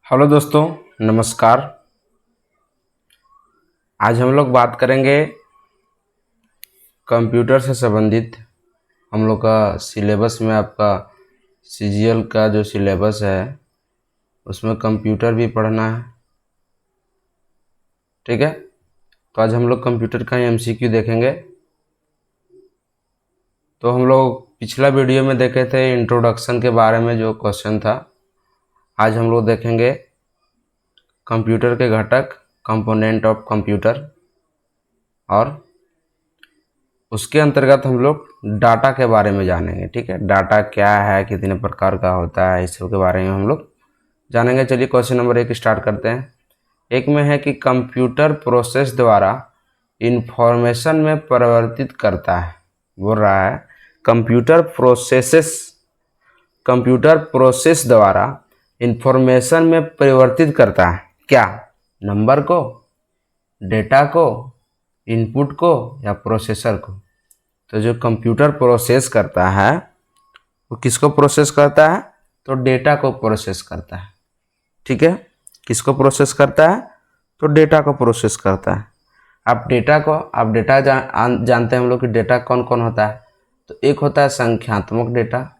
Hello दोस्तों, नमस्कार। आज हम लोग बात करेंगे कंप्यूटर से संबंधित। हम लोग का सिलेबस में आपका सीजीएल का जो सिलेबस है उसमें कंप्यूटर भी पढ़ना है, ठीक है। तो आज हम लोग कंप्यूटर का एमसीक्यू देखेंगे। तो हम लोग पिछला वीडियो में देखे थे इंट्रोडक्शन के बारे में जो क्वेश्चन था। आज हम लोग देखेंगे कंप्यूटर के घटक, कंपोनेंट ऑफ कंप्यूटर, और उसके अंतर्गत हम लोग डाटा के बारे में जानेंगे, ठीक है। डाटा क्या है, कितने प्रकार का होता है, इस सब के बारे में हम लोग जानेंगे। चलिए क्वेश्चन नंबर 1 स्टार्ट करते हैं। एक में है कि कंप्यूटर प्रोसेस द्वारा इंफॉर्मेशन में परिवर्तित करता है। बोल रहा है कंप्यूटर प्रोसेस द्वारा इंफॉर्मेशन में परिवर्तित करता है क्या? नंबर को, डेटा को, इनपुट को या प्रोसेसर को। तो जो कंप्यूटर प्रोसेस करता है वो किसको प्रोसेस करता है? तो डेटा को प्रोसेस करता है, ठीक है। किसको प्रोसेस करता है? तो डेटा को प्रोसेस करता है। आप डेटा जानते हैं हम लोग कि डेटा कौन कौन होता है। तो एक होता है संख्यात्मक डेटा,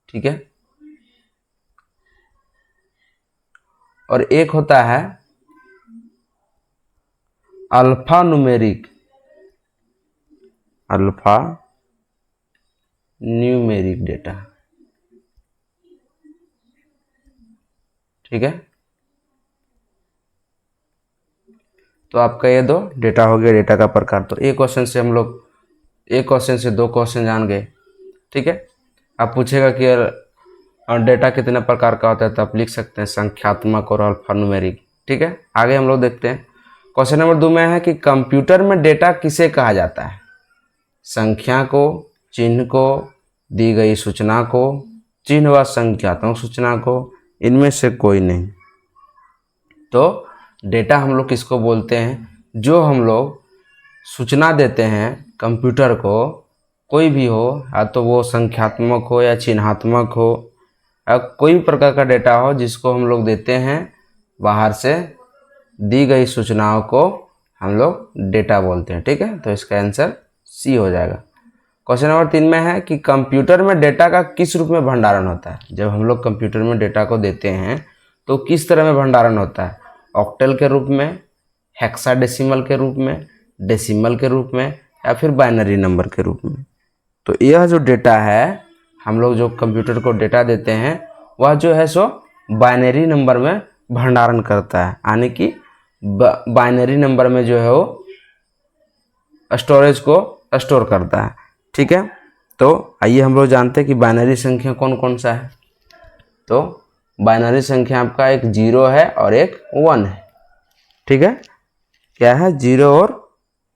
ठीक है, और एक होता है अल्फा न्यूमेरिक डेटा, ठीक है। तो आपका ये दो डेटा हो गया, डेटा का प्रकार। तो एक क्वेश्चन से दो क्वेश्चन जान गए, ठीक है। आप पूछेगा कि डेटा कितने प्रकार का होता है, तो आप लिख सकते हैं संख्यात्मक और अल्फान्यूमेरिक, ठीक है। आगे हम लोग देखते हैं। क्वेश्चन नंबर 2 में है कि कंप्यूटर में डेटा किसे कहा जाता है? संख्या को, चिन्ह को, दी गई सूचना को, चिन्ह व संख्यात्मक सूचना को, इनमें से कोई नहीं। तो डेटा हम लोग किसको बोलते हैं? जो हम लोग सूचना देते हैं कंप्यूटर को, कोई भी हो, या तो वो संख्यात्मक हो या चिन्हात्मक हो, या कोई भी प्रकार का डेटा हो जिसको हम लोग देते हैं बाहर से, दी गई सूचनाओं को हम लोग डेटा बोलते हैं, ठीक है। तो इसका आंसर सी हो जाएगा। क्वेश्चन नंबर 3 में है कि कंप्यूटर में डेटा का किस रूप में भंडारण होता है? जब हम लोग कंप्यूटर में डेटा को देते हैं तो किस तरह में भंडारण होता है? ऑक्टल के रूप में, हेक्साडेसिमल के रूप में, डेसिमल के रूप में, या फिर बाइनरी नंबर के रूप में। तो यह जो डेटा है, हम लोग जो कंप्यूटर को डेटा देते हैं वह जो है सो बाइनरी नंबर में भंडारण करता है, यानी कि बाइनरी नंबर में जो है वो स्टोरेज को स्टोर करता है, ठीक है। तो आइए हम लोग जानते हैं कि बाइनरी संख्या कौन कौन सा है। तो बाइनरी संख्या आपका एक 0 है और एक 1 है, ठीक है। क्या है? 0 और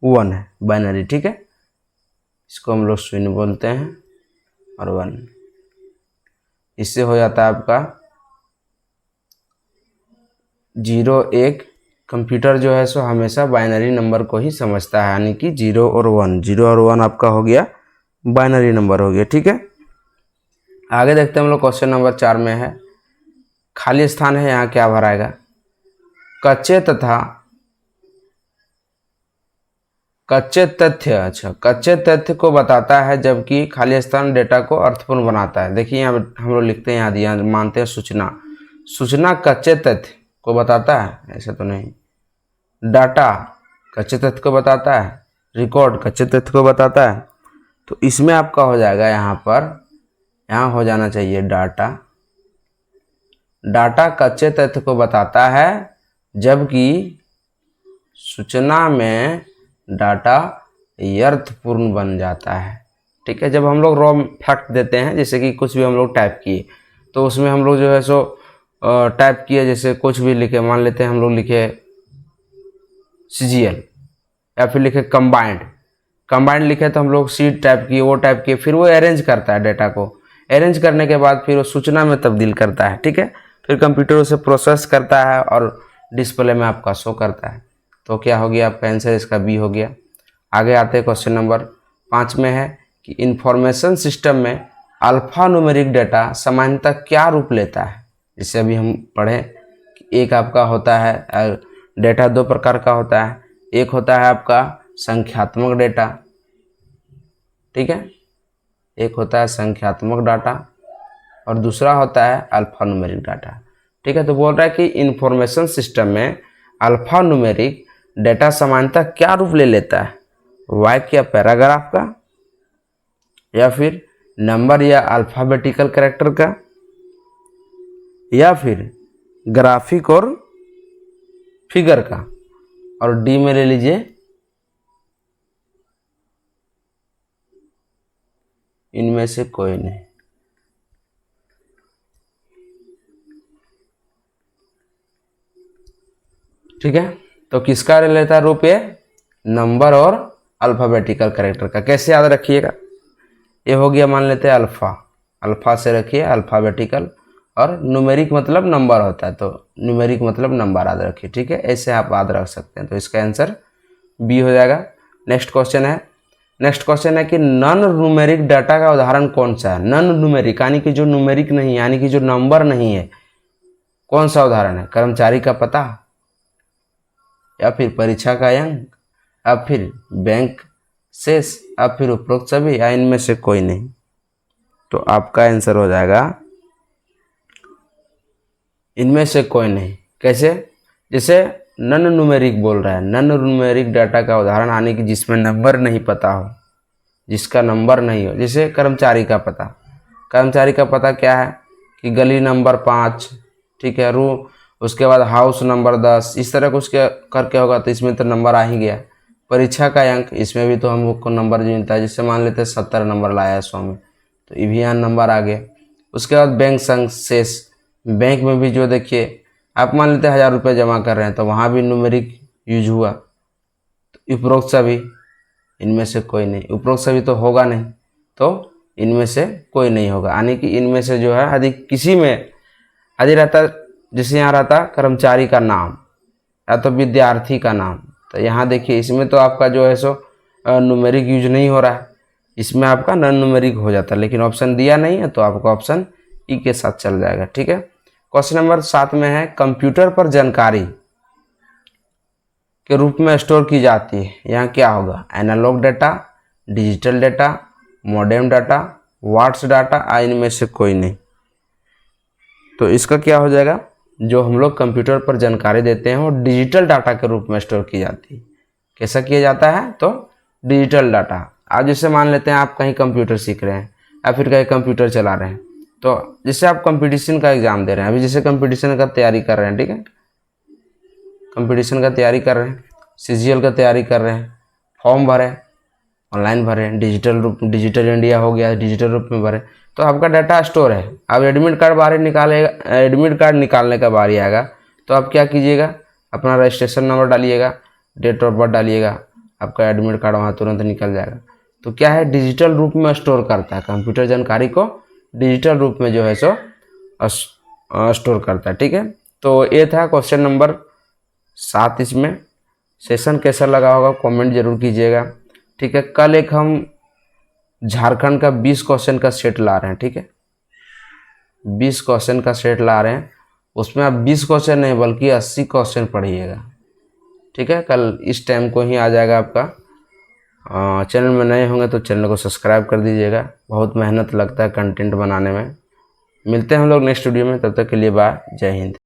1 है बाइनरी, ठीक है। इसको हम लोग शून्य बोलते हैं और 1। इससे हो जाता है आपका 0 1। कंप्यूटर जो है सो हमेशा बाइनरी नंबर को ही समझता है, यानी कि 0 और 1। 0 और 1 आपका हो गया बाइनरी नंबर हो गया, ठीक है। आगे देखते हैं हम लोग। क्वेश्चन नंबर 4 में है खाली स्थान है, यहाँ क्या भराएगा? कच्चे तथ्य को बताता है, जबकि खाली स्थान डेटा को अर्थपूर्ण बनाता है। देखिए यहाँ हम लोग लिखते हैं, यहाँ मानते हैं सूचना कच्चे तथ्य को बताता है, ऐसा तो नहीं। डाटा कच्चे तथ्य को बताता है, रिकॉर्ड कच्चे तथ्य को बताता है। तो इसमें आपका हो जाएगा यहाँ हो जाना चाहिए डाटा कच्चे तथ्य को बताता है, जबकि सूचना में डाटा अर्थपूर्ण बन जाता है, ठीक है। जब हम लोग रॉ फैक्ट देते हैं, जैसे कि कुछ भी हम लोग टाइप किए, तो उसमें हम लोग जो है सो टाइप किए, जैसे कुछ भी लिखे, मान लेते हैं हम लोग लिखे सीजीएल, या फिर लिखे कंबाइंड लिखे, तो हम लोग सीड टाइप किए, वो टाइप किए, फिर वो अरेंज करता है। डेटा को अरेंज करने के बाद फिर वो सूचना में तब्दील करता है, ठीक है। फिर कंप्यूटर उसे प्रोसेस करता है और डिस्प्ले में आपका शो करता है। तो क्या हो गया आपका आंसर? इसका बी हो गया। आगे आते हैं। क्वेश्चन नंबर 5 में है कि इंफॉर्मेशन सिस्टम में अल्फा न्यूमेरिक डाटा सामान्यतः क्या रूप लेता है। जैसे अभी हम पढ़े कि एक आपका होता है डेटा दो प्रकार का होता है, एक होता है आपका संख्यात्मक डेटा, ठीक है, एक होता है संख्यात्मक डाटा और दूसरा होता है अल्फा न्यूमेरिक डाटा, ठीक है। तो बोल रहा है कि इंफॉर्मेशन सिस्टम में अल्फा न्यूमेरिक डेटा सामान्यतः क्या रूप ले लेता है, वाक्य या पैराग्राफ का, या फिर नंबर या अल्फाबेटिकल कैरेक्टर का, या फिर ग्राफिक और फिगर का, और डी में ले लीजिए इनमें से कोई नहीं। ठीक है, तो किसका ले लेता है रूप ये, नंबर और अल्फाबेटिकल कैरेक्टर का। कैसे याद रखिएगा, ये हो गया मान लेते हैं अल्फा, अल्फा से रखिए अल्फाबेटिकल, और न्यूमेरिक मतलब नंबर होता है, तो न्यूमेरिक मतलब नंबर याद रखिए, ठीक है, ऐसे आप याद रख सकते हैं। तो इसका आंसर बी हो जाएगा। नेक्स्ट क्वेश्चन है कि नॉन न्यूमेरिक डाटा का उदाहरण कौन सा है। नॉन न्यूमेरिक यानी कि जो न्यूमेरिक नहीं, यानी कि जो नंबर नहीं है, कौन सा उदाहरण है, कर्मचारी का पता, या फिर परीक्षा का अंक, या फिर बैंक शेष, या फिर उपरोक्त सभी, या इनमें से कोई नहीं। तो आपका आंसर हो जाएगा इनमें से कोई नहीं। कैसे, जैसे नॉन न्यूमेरिक बोल रहा है, नॉन न्यूमेरिक डाटा का उदाहरण यानी कि जिसमें नंबर नहीं पता हो, जिसका नंबर नहीं हो, जैसे कर्मचारी का पता। कर्मचारी का पता क्या है कि गली नंबर 5, ठीक है, रूम, उसके बाद हाउस नंबर 10, इस तरह कुछ करके होगा, तो इसमें तो नंबर आ ही गया। परीक्षा का अंक, इसमें भी तो हम लोग को नंबर जो मिलता है, जैसे मान लेते हैं 70 नंबर लाया है 100 में, तो ये भी यहाँ नंबर आ गया। उसके बाद बैंक संग शेष, बैंक में भी जो देखिए आप मान लेते हैं 1000 रुपये जमा कर रहे हैं, तो वहाँ भी न्यूमेरिक यूज हुआ। तो उपरोक्त सभी, इनमें से कोई नहीं, उपरोक्त सभी तो होगा नहीं, तो इनमें से कोई नहीं होगा, यानी कि इनमें से जो है यदि किसी में यदि रहता, जैसे यहाँ रहता कर्मचारी का नाम या तो विद्यार्थी का नाम, तो यहाँ देखिए इसमें तो आपका जो है सो न्यूमेरिक यूज नहीं हो रहा है, इसमें आपका नॉन न्यूमेरिक हो जाता है, लेकिन ऑप्शन दिया नहीं है तो आपका ऑप्शन ई के साथ चल जाएगा। ठीक है, क्वेश्चन नंबर 7 में है कंप्यूटर पर जानकारी के रूप में स्टोर की जाती है, यहाँ क्या होगा, analogue data, digital data, modem data, watts data, इनमें से कोई नहीं। तो इसका क्या हो जाएगा, जो हम लोग कंप्यूटर पर जानकारी देते हैं वो डिजिटल डाटा के रूप में स्टोर की जाती है। कैसा किया जाता है, तो डिजिटल डाटा। आज जैसे मान लेते हैं आप कहीं कंप्यूटर सीख रहे हैं या फिर कहीं कंप्यूटर चला रहे हैं, तो जैसे आप कंपटीशन का एग्जाम दे रहे हैं, अभी जैसे कंपटीशन का तैयारी कर रहे हैं, ठीक है, कंपटीशन का तैयारी कर रहे हैं, सीजीएल का तैयारी कर रहे हैं, फॉर्म भरे, ऑनलाइन भरे, डिजिटल रूप, डिजिटल इंडिया हो गया, डिजिटल रूप में भरे, तो आपका डाटा स्टोर है। अब एडमिट कार्ड बाहर निकालेगा, एडमिट कार्ड निकालने का बारी आएगा, तो आप क्या कीजिएगा, अपना रजिस्ट्रेशन नंबर डालिएगा, डेट ऑफ बर्थ डालिएगा, आपका एडमिट कार्ड वहाँ तुरंत निकल जाएगा। तो क्या है, डिजिटल रूप में स्टोर करता है, कंप्यूटर जानकारी को डिजिटल रूप में जो है सो स्टोर करता है। ठीक है, तो ये था क्वेश्चन नंबर 7। इसमें सेशन कैसा लगा होगा कमेंट जरूर कीजिएगा। ठीक है, कल एक हम झारखंड का 20 क्वेश्चन का सेट ला रहे हैं। ठीक है, 20 क्वेश्चन का सेट ला रहे हैं, उसमें आप 20 क्वेश्चन नहीं बल्कि 80 क्वेश्चन पढ़िएगा। ठीक है, कल इस टाइम को ही आ जाएगा आपका। चैनल में नए होंगे तो चैनल को सब्सक्राइब कर दीजिएगा, बहुत मेहनत लगता है कंटेंट बनाने में। मिलते हैं हम लोग नेक्स्ट वीडियो में, तब तक के लिए बाय, जय हिंद।